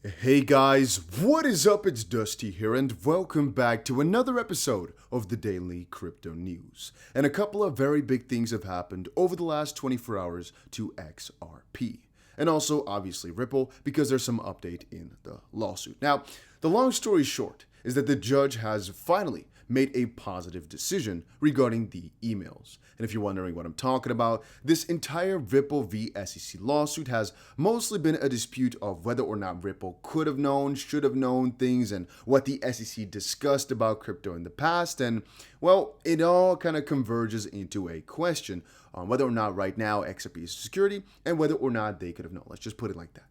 Hey guys, what is up? It's Dusty here, and welcome back to another episode of the Daily Crypto News. And a couple of very big things have happened over the last 24 hours to XRP. And also, obviously, Ripple, because there's some update in the lawsuit. Now, the long story short is that the judge has finally made a positive decision regarding the emails. And if you're wondering what I'm talking about, this entire Ripple v. SEC lawsuit has mostly been a dispute of whether or not Ripple could have known, should have known things, and what the SEC discussed about crypto in the past. And, well, it all kind of converges into a question on whether or not right now XRP is security and whether or not they could have known. Let's just put it like that.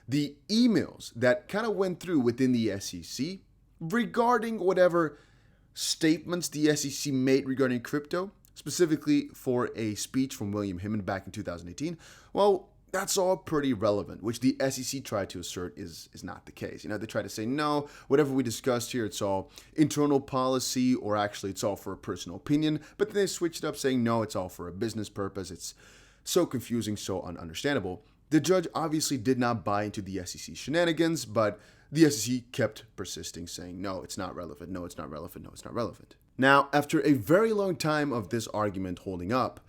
The emails that kind of went through within the SEC regarding whatever statements the SEC made regarding crypto, specifically for a speech from William Hinman back in 2018, well, that's all pretty relevant, which the SEC tried to assert is not the case. They try to say, no, whatever we discussed here, it's all internal policy, or actually it's all for a personal opinion, but then they switched it up saying, no, it's all for a business purpose. It's so confusing, so ununderstandable. The judge obviously did not buy into the SEC shenanigans, but the SEC kept persisting, saying, no, it's not relevant, no, it's not relevant, no, it's not relevant. Now, after a very long time of this argument holding up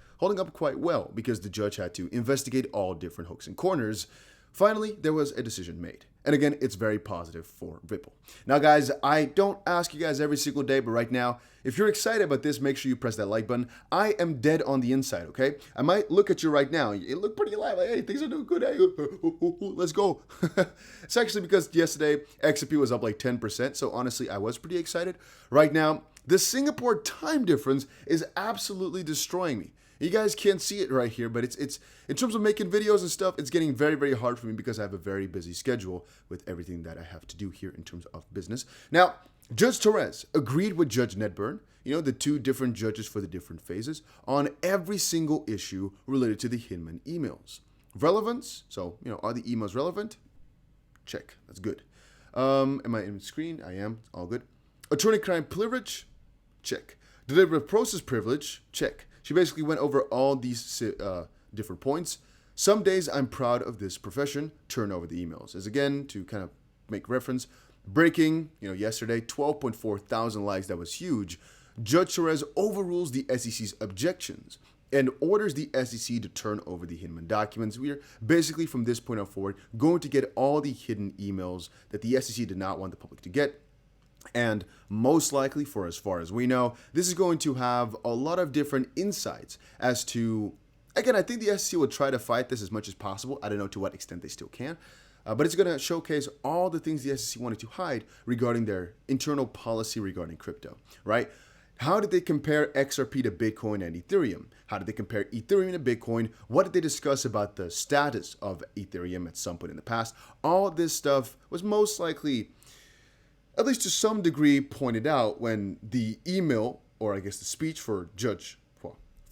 quite well because the judge had to investigate all different hooks and corners, finally, there was a decision made. And again, it's very positive for Ripple. Now, guys, I don't ask you guys every single day, but right now, if you're excited about this, make sure you press that like button. I am dead on the inside, okay? I might look at you right now. You look pretty alive. Like, hey, things are doing good. Hey, let's go. It's actually because yesterday, XRP was up like 10%. So honestly, I was pretty excited. Right now, the Singapore time difference is absolutely destroying me. You guys can't see it right here, but it's in terms of making videos and stuff, it's getting very, very hard for me because I have a very busy schedule with everything that I have to do here in terms of business. Now, Judge Torres agreed with Judge Nedburn, the two different judges for the different phases, on every single issue related to the Hinman emails. Relevance, so, are the emails relevant? Check, that's good. Am I in the screen? I am, all good. Attorney-client privilege? Check. Deliberative process privilege? Check. She basically went over all these different points. Some days I'm proud of this profession. Turn over the emails. As again, to kind of make reference, breaking, yesterday, 12.4 thousand likes. That was huge. Judge Torres overrules the SEC's objections and orders the SEC to turn over the Hinman documents. We are basically, from this point on forward, going to get all the hidden emails that the SEC did not want the public to get. And most likely, for as far as we know, this is going to have a lot of different insights as to, again, I think the SEC will try to fight this as much as possible. I don't know to what extent they still can. But it's going to showcase all the things the SEC wanted to hide regarding their internal policy regarding crypto, right? How did they compare XRP to Bitcoin and Ethereum? How did they compare Ethereum to Bitcoin? What did they discuss about the status of Ethereum at some point in the past? All of this stuff was most likely, at least to some degree, pointed out when the email, or I guess the speech for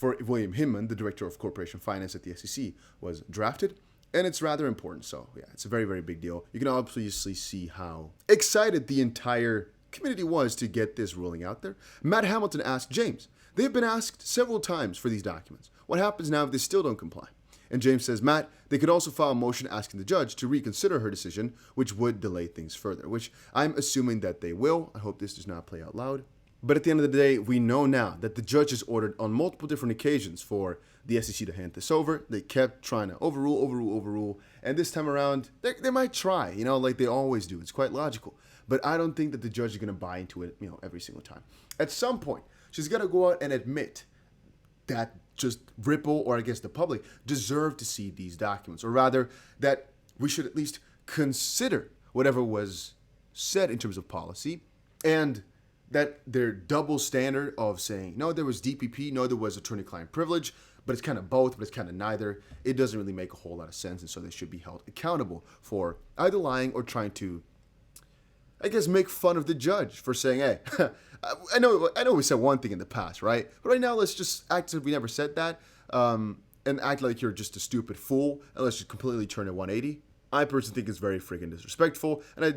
William Hinman, the director of corporation finance at the SEC, was drafted. And it's rather important. So yeah, it's a very, very big deal. You can obviously see how excited the entire community was to get this ruling out there. Matt Hamilton asked James, they've been asked several times for these documents. What happens now if they still don't comply? And James says, Matt, they could also file a motion asking the judge to reconsider her decision, which would delay things further, which I'm assuming that they will. I hope this does not play out loud. But at the end of the day, we know now that the judge has ordered on multiple different occasions for the SEC to hand this over. They kept trying to overrule. And this time around, they might try, like they always do. It's quite logical. But I don't think that the judge is going to buy into it, every single time. At some point, she's got to go out and admit that just Ripple, or I guess the public, deserve to see these documents. Or rather, that we should at least consider whatever was said in terms of policy, and that their double standard of saying, no, there was DPP, no, there was attorney-client privilege, but it's kind of both, but it's kind of neither. It doesn't really make a whole lot of sense, and so they should be held accountable for either lying or trying to, I guess, make fun of the judge for saying, hey, I know we said one thing in the past, right? But right now, let's just act as if we never said that, and act like you're just a stupid fool, and let's just completely turn it 180. I personally think it's very freaking disrespectful, and I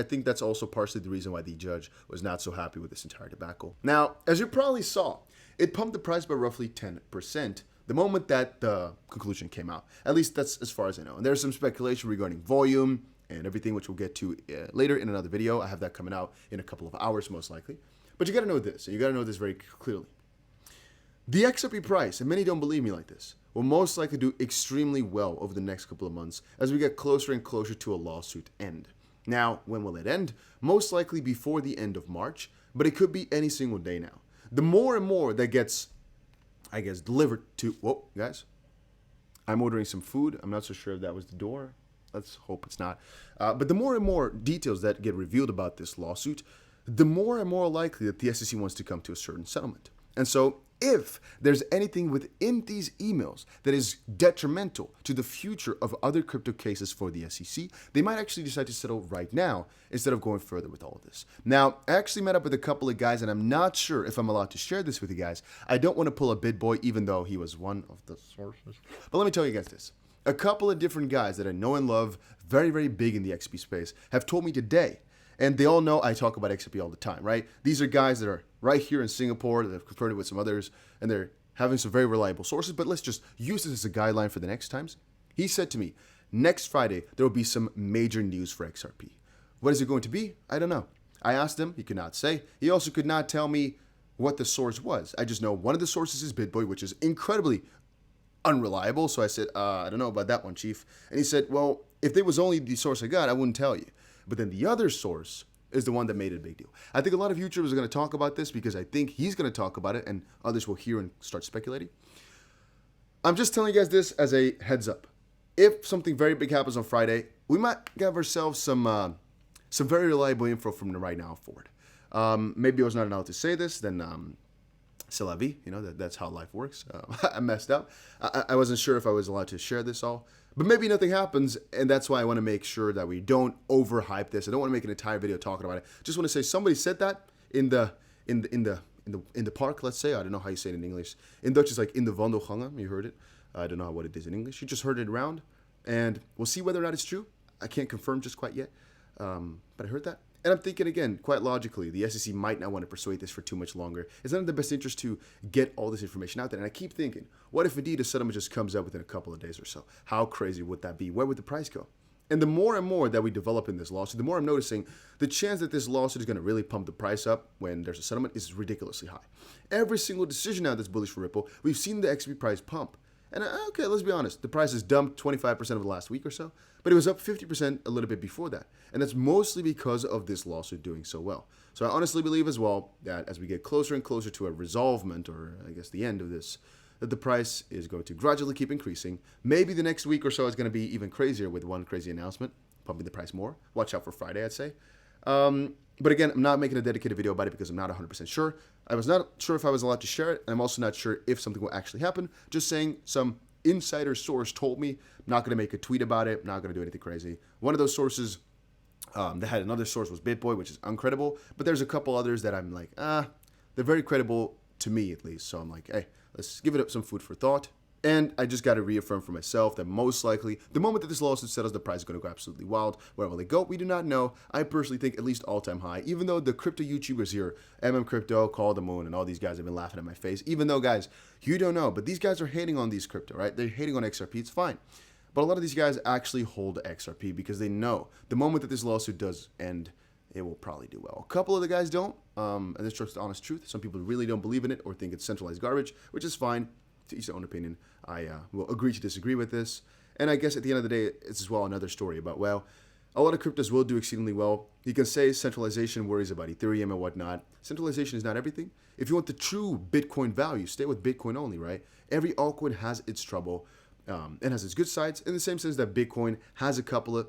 think that's also partially the reason why the judge was not so happy with this entire debacle. Now, as you probably saw, it pumped the price by roughly 10% the moment that the conclusion came out. At least that's as far as I know. And there's some speculation regarding volume, and everything, which we'll get to later in another video. I have that coming out in a couple of hours, most likely. But you got to know this, and you got to know this very clearly. The XRP price, and many don't believe me like this, will most likely do extremely well over the next couple of months as we get closer and closer to a lawsuit end. Now, when will it end? Most likely before the end of March, but it could be any single day now. The more and more that gets, I guess, delivered to... Whoa, guys. I'm ordering some food. I'm not so sure if that was the door. Let's hope it's not. But the more and more details that get revealed about this lawsuit, the more and more likely that the SEC wants to come to a certain settlement. And so if there's anything within these emails that is detrimental to the future of other crypto cases for the SEC, they might actually decide to settle right now instead of going further with all of this. Now, I actually met up with a couple of guys, and I'm not sure if I'm allowed to share this with you guys. I don't want to pull a BitBoy, even though he was one of the sources. But let me tell you guys this. A couple of different guys that I know and love, very, very big in the XP space, have told me today, and they all know I talk about XRP all the time, right? These are guys that are right here in Singapore that have confirmed it with some others, and they're having some very reliable sources, but let's just use this as a guideline for the next times. He said to me, next Friday, there will be some major news for XRP. What is it going to be? I don't know. I asked him, he could not say. He also could not tell me what the source was. I just know one of the sources is BitBoy, which is incredibly unreliable. So I said, I don't know about that one, Chief. And he said, well, if it was only the source I got, I wouldn't tell you. But then the other source is the one that made it a big deal. I think a lot of YouTubers are going to talk about this because I think he's going to talk about it and others will hear and start speculating. I'm just telling you guys this as a heads up. If something very big happens on Friday, we might give ourselves some very reliable info from the right now forward. Maybe I was not allowed to say this, then c'est la vie, you know, that's how life works. I messed up. I wasn't sure if I was allowed to share this all. But maybe nothing happens, and that's why I want to make sure that we don't overhype this. I don't want to make an entire video talking about it. Just want to say somebody said that in the park. Let's say, I don't know how you say it in English. In Dutch, it's like in the wandelgangen. You heard it. I don't know what it is in English. You just heard it around, and we'll see whether or not it's true. I can't confirm just quite yet, but I heard that. And I'm thinking, again, quite logically, the SEC might not want to persuade this for too much longer. It's not in the best interest to get all this information out there. And I keep thinking, what if indeed a settlement just comes out within a couple of days or so? How crazy would that be? Where would the price go? And the more and more that we develop in this lawsuit, the more I'm noticing the chance that this lawsuit is going to really pump the price up when there's a settlement is ridiculously high. Every single decision now that's bullish for Ripple, we've seen the XP price pump. And okay, let's be honest, the price has dumped 25% of the last week or so, but it was up 50% a little bit before that. And that's mostly because of this lawsuit doing so well. So I honestly believe as well that as we get closer and closer to a resolvement, or I guess the end of this, that the price is going to gradually keep increasing. Maybe the next week or so is going to be even crazier with one crazy announcement, pumping the price more. Watch out for Friday, I'd say. But again, I'm not making a dedicated video about it because I'm not 100% sure. I was not sure if I was allowed to share it, and I'm also not sure if something will actually happen. Just saying some insider source told me. I'm not going to make a tweet about it. I'm not going to do anything crazy. One of those sources that had another source was BitBoy, which is uncredible. But there's a couple others that I'm like, they're very credible to me at least. So I'm like, hey, let's give it up some food for thought. And I just got to reaffirm for myself that most likely, the moment that this lawsuit settles, the price is going to go absolutely wild. Where will it go? We do not know. I personally think at least all-time high, even though the crypto YouTubers here, Crypto, Call the Moon, and all these guys have been laughing at my face. Even though, guys, you don't know, but these guys are hating on these crypto, right? They're hating on XRP. It's fine. But a lot of these guys actually hold XRP because they know the moment that this lawsuit does end, it will probably do well. A couple of the guys don't, and that's just the honest truth. Some people really don't believe in it or think it's centralized garbage, which is fine. To each their own opinion. I will agree to disagree with this. And I guess at the end of the day, it's as well another story about, well, a lot of cryptos will do exceedingly well. You can say centralization worries about Ethereum and whatnot. Centralization is not everything. If you want the true Bitcoin value, stay with Bitcoin only, right? Every altcoin has its trouble and has its good sides in the same sense that Bitcoin has a couple of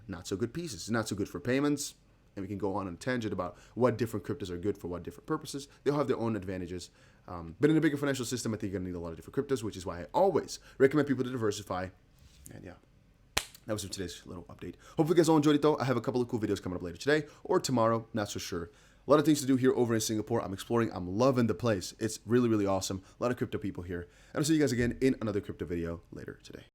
not so good pieces. It's not so good for payments. And we can go on a tangent about what different cryptos are good for what different purposes. They'll have their own advantages. But in a bigger financial system, I think you're going to need a lot of different cryptos, which is why I always recommend people to diversify. And yeah, that was today's little update. Hopefully you guys all enjoyed it though. I have a couple of cool videos coming up later today or tomorrow, not so sure. A lot of things to do here over in Singapore. I'm exploring. I'm loving the place. It's really, really awesome. A lot of crypto people here. And I'll see you guys again in another crypto video later today.